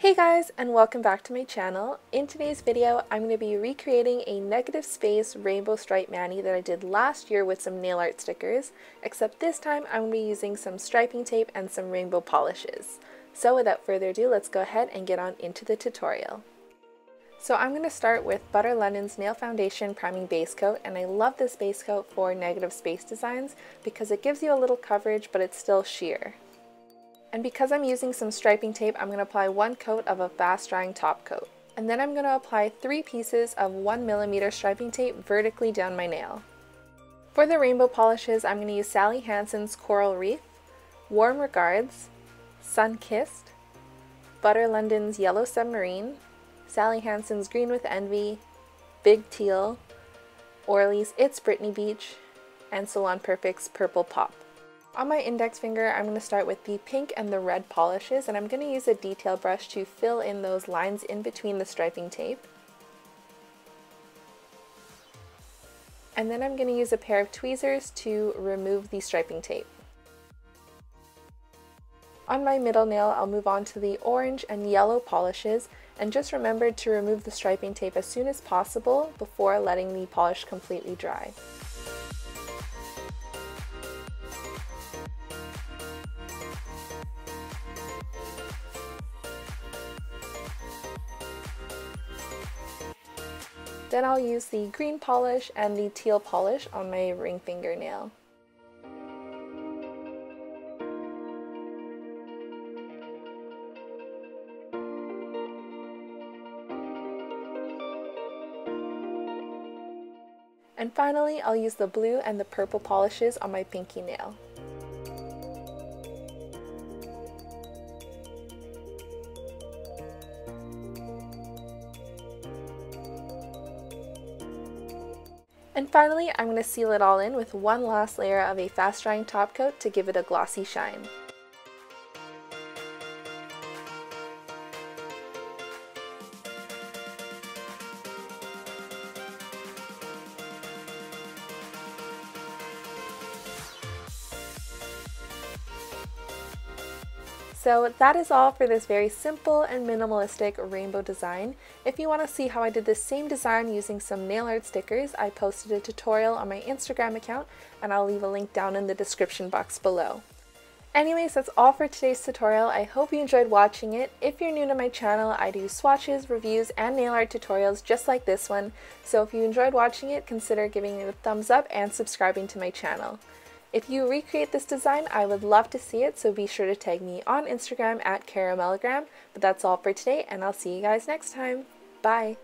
Hey guys, and welcome back to my channel. In today's video, I'm going to be recreating a negative space rainbow stripe mani that I did last year with some nail art stickers, except this time I'm going to be using some striping tape and some rainbow polishes. So without further ado, let's go ahead and get on into the tutorial. So I'm going to start with Butter London's Nail Foundation Priming Base Coat, and I love this base coat for negative space designs because it gives you a little coverage but it's still sheer. And because I'm using some striping tape, I'm going to apply one coat of a fast drying top coat. And then I'm going to apply 3 pieces of 1mm striping tape vertically down my nail. For the rainbow polishes, I'm going to use HANSEN's Coral Reef, Warm Regards, Sun Kissed, Butter London's Yellow Submarine, HANSEN's Green with Envy, Big Teal, ORLY's It's Brittney Beach, and Salon Perfect's Purple Pop. On my index finger, I'm going to start with the pink and the red polishes, and I'm going to use a detail brush to fill in those lines in between the striping tape. And then I'm going to use a pair of tweezers to remove the striping tape. On my middle nail, I'll move on to the orange and yellow polishes, and just remember to remove the striping tape as soon as possible before letting the polish completely dry. Then I'll use the green polish and the teal polish on my ring fingernail. And finally, I'll use the blue and the purple polishes on my pinky nail. And finally, I'm going to seal it all in with one last layer of a fast drying top coat to give it a glossy shine. So that is all for this very simple and minimalistic rainbow design. If you want to see how I did this same design using some nail art stickers, I posted a tutorial on my Instagram account, and I'll leave a link down in the description box below. Anyways, that's all for today's tutorial. I hope you enjoyed watching it. If you're new to my channel, I do swatches, reviews, and nail art tutorials just like this one. So if you enjoyed watching it, consider giving it a thumbs up and subscribing to my channel. If you recreate this design, I would love to see it, so be sure to tag me on Instagram at caramellogram. But that's all for today, and I'll see you guys next time. Bye!